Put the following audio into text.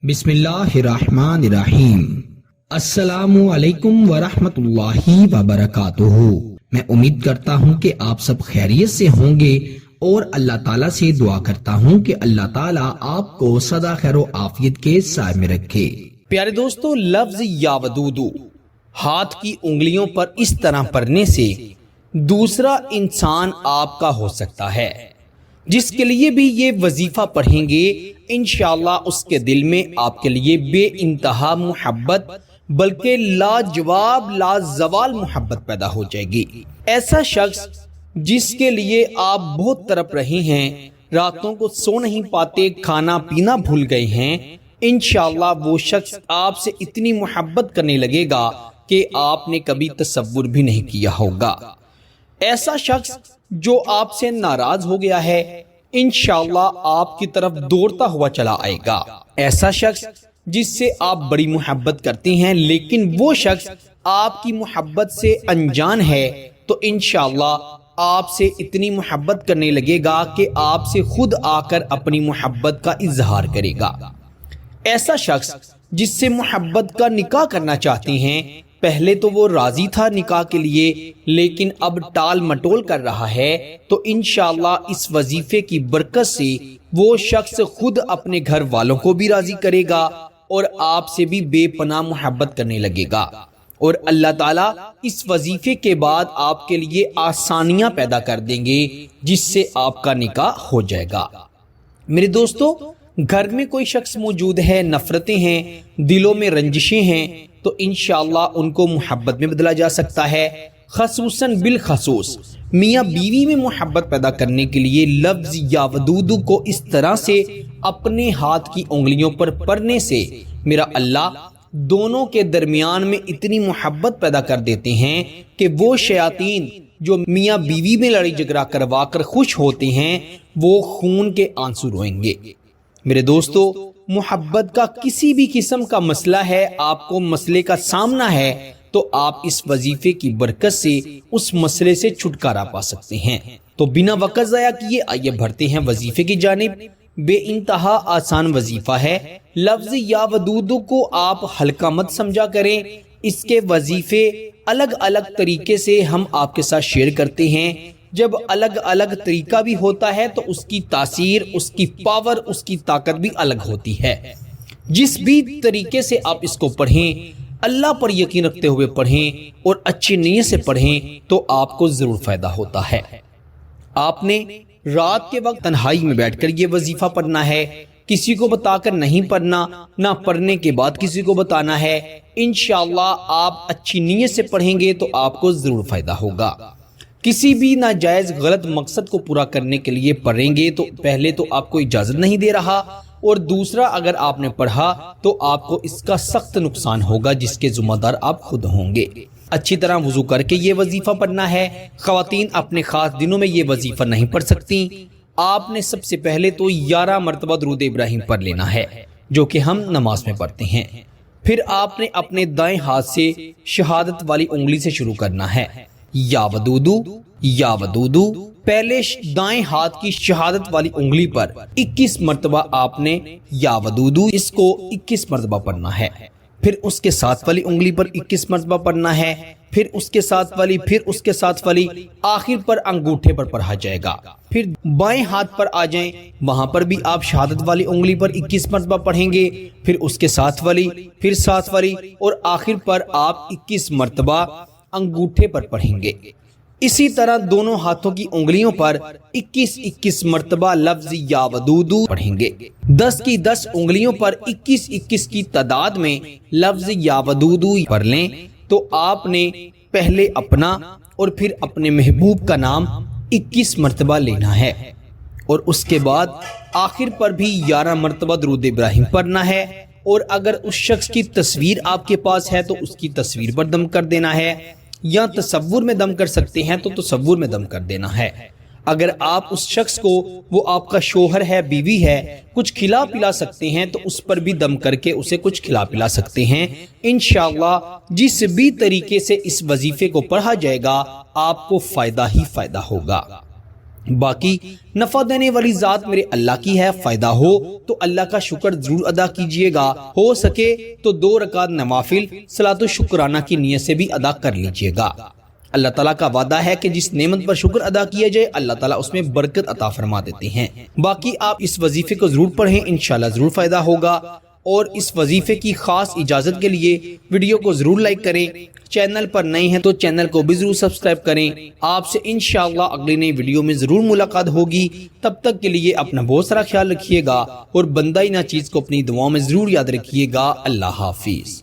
بسم اللہ الرحمن الرحیم۔ السلام علیکم ورحمۃ اللہ وبرکاتہ۔ میں امید کرتا ہوں کہ آپ سب خیریت سے ہوں گے اور اللہ تعالیٰ سے دعا کرتا ہوں کہ اللہ تعالیٰ آپ کو سدا خیر و عافیت کے سائے میں رکھے۔ پیارے دوستو، لفظ یا ودودو ہاتھ کی انگلیوں پر اس طرح پڑھنے سے دوسرا انسان آپ کا ہو سکتا ہے۔ جس کے لیے بھی یہ وظیفہ پڑھیں گے انشاءاللہ اس کے دل میں آپ کے لیے بے انتہا محبت بلکہ لاجواب لازوال محبت پیدا ہو جائے گی۔ ایسا شخص جس کے لیے آپ بہت تڑپ رہے ہیں، راتوں کو سو نہیں پاتے، کھانا پینا بھول گئے ہیں، انشاءاللہ وہ شخص آپ سے اتنی محبت کرنے لگے گا کہ آپ نے کبھی تصور بھی نہیں کیا ہوگا۔ ایسا شخص جو آپ سے ناراض ہو گیا ہے انشاءاللہ آپ کی طرف دوڑتا ہوا چلا آئے گا۔ ایسا شخص جس سے آپ بڑی محبت کرتے ہیں لیکن وہ شخص آپ کی محبت سے انجان ہے تو انشاءاللہ آپ سے اتنی محبت کرنے لگے گا کہ آپ سے خود آ کر اپنی محبت کا اظہار کرے گا۔ ایسا شخص جس سے محبت کا نکاح کرنا چاہتے ہیں، پہلے تو وہ راضی تھا نکاح کے لیے لیکن اب ٹال مٹول کر رہا ہے، تو انشاءاللہ اس وظیفے کی برکت سے وہ شخص خود اپنے گھر والوں کو بھی راضی کرے گا اور آپ سے بھی بے پناہ محبت کرنے لگے گا، اور اللہ تعالیٰ اس وظیفے کے بعد آپ کے لیے آسانیاں پیدا کر دیں گے جس سے آپ کا نکاح ہو جائے گا۔ میرے دوستو، گھر میں کوئی شخص موجود ہے، نفرتیں ہیں، دلوں میں رنجشیں ہیں، تو انشاءاللہ ان کو محبت میں بدلا جا سکتا ہے۔ خصوصاً بالخصوص میاں بیوی میں محبت پیدا کرنے کے لیے لفظ یا ودودو کو اس طرح سے اپنے ہاتھ کی انگلیوں پر پڑھنے سے میرا اللہ دونوں کے درمیان میں اتنی محبت پیدا کر دیتے ہیں کہ وہ شیاطین جو میاں بیوی میں لڑائی جھگڑا کروا کر خوش ہوتے ہیں وہ خون کے آنسو روئیں گے۔ میرے دوستو، محبت کا کسی بھی قسم کا مسئلہ ہے، آپ کو مسئلے کا سامنا ہے، تو آپ اس وظیفے کی برکت سے اس مسئلے سے چھٹکارا پا سکتے ہیں۔ تو بنا وقت ضائع کیے آئیے بڑھتے ہیں وظیفے کی جانب۔ بے انتہا آسان وظیفہ ہے۔ لفظ یا ودودو کو آپ ہلکا مت سمجھا کریں، اس کے وظیفے الگ الگ طریقے سے ہم آپ کے ساتھ شیئر کرتے ہیں۔ جب الگ الگ طریقہ بھی ہوتا ہے تو اس کی تاثیر، اس کی پاور، اس کی طاقت بھی الگ ہوتی ہے۔ جس بھی طریقے سے آپ اس کو پڑھیں، اللہ پر یقین رکھتے ہوئے پڑھیں اور اچھی نیت سے پڑھیں تو آپ کو ضرور فائدہ ہوتا ہے۔ آپ نے رات کے وقت تنہائی میں بیٹھ کر یہ وظیفہ پڑھنا ہے، کسی کو بتا کر نہیں پڑھنا، نہ پڑھنے کے بعد کسی کو بتانا ہے۔ انشاءاللہ آپ اچھی نیت سے پڑھیں گے تو آپ کو ضرور فائدہ ہوگا۔ کسی بھی ناجائز غلط مقصد کو پورا کرنے کے لیے پڑھیں گے تو پہلے تو آپ کو اجازت نہیں دے رہا، اور دوسرا اگر آپ نے پڑھا تو آپ کو اس کا سخت نقصان ہوگا جس کے ذمہ دار آپ خود ہوں گے۔ اچھی طرح وضو کر کے یہ وظیفہ پڑھنا ہے۔ خواتین اپنے خاص دنوں میں یہ وظیفہ نہیں پڑھ سکتی۔ آپ نے سب سے پہلے تو 11 مرتبہ درود ابراہیم پڑھ لینا ہے جو کہ ہم نماز میں پڑھتے ہیں۔ پھر آپ نے اپنے دائیں ہاتھ سے شہادت والی انگلی سے شروع کرنا ہے۔ یا ودودو یا ودودو، پہلے دائیں ہاتھ کی شہادت والی انگلی پر 21 مرتبہ آپ نے یا ودودو اس کو 21 مرتبہ پڑھنا ہے۔ پھر اس کے ساتھ والی انگلی پر 21 مرتبہ پڑھنا ہے، پھر اس کے ساتھ والی، پھر اس کے ساتھ والی، آخر پر انگوٹھے پر پڑھا جائے گا۔ پھر بائیں ہاتھ پر آ جائیں، وہاں پر بھی آپ شہادت والی انگلی پر 21 مرتبہ پڑھیں گے، پھر اس کے ساتھ والی، پھر ساتھ والی، اور آخر پر آپ 21 مرتبہ انگوٹھے پر پڑھیں گے۔ اسی طرح دونوں ہاتھوں کی انگلیوں پر 21 مرتبہ لفظ یا ودودو پڑھیں گے۔ 10 کی 10 انگلیوں پر 21 کی تعداد میں لفظ یا ودودو پڑھ لیں تو آپ نے پہلے اپنا اور پھر اپنے محبوب کا نام 21 مرتبہ لینا ہے، اور اس کے بعد آخر پر بھی 11 مرتبہ درود ابراہیم پڑھنا ہے، اور اگر اس شخص کی تصویر آپ کے پاس ہے تو اس کی تصویر پر دم کر دینا ہے، یا تصور میں دم کر سکتے ہیں تو تصور میں دم کر دینا ہے۔ اگر آپ اس شخص کو، وہ آپ کا شوہر ہے، بیوی ہے، کچھ کھلا پلا سکتے ہیں تو اس پر بھی دم کر کے اسے کچھ کھلا پلا سکتے ہیں۔ انشاءاللہ جس بھی طریقے سے اس وظیفے کو پڑھا جائے گا آپ کو فائدہ ہی فائدہ ہوگا۔ باقی نفع دینے والی ذات میرے اللہ کی ہے، فائدہ ہو تو اللہ کا شکر ضرور ادا کیجئے گا، ہو سکے تو 2 رکعت نوافل صلاۃ و شکرانہ کی نیت سے بھی ادا کر لیجئے گا۔ اللہ تعالیٰ کا وعدہ ہے کہ جس نعمت پر شکر ادا کیا جائے اللہ تعالیٰ اس میں برکت عطا فرما دیتے ہیں۔ باقی آپ اس وظیفے کو ضرور پڑھیں، انشاءاللہ ضرور فائدہ ہوگا، اور اس وظیفے کی خاص اجازت کے لیے ویڈیو کو ضرور لائک کریں، چینل پر نئے ہیں تو چینل کو بھی ضرور سبسکرائب کریں۔ آپ سے انشاءاللہ اگلی نئی ویڈیو میں ضرور ملاقات ہوگی، تب تک کے لیے اپنا بہت سارا خیال رکھیے گا اور بندہ ہی نہ چیز کو اپنی دعاؤں میں ضرور یاد رکھیے گا۔ اللہ حافظ۔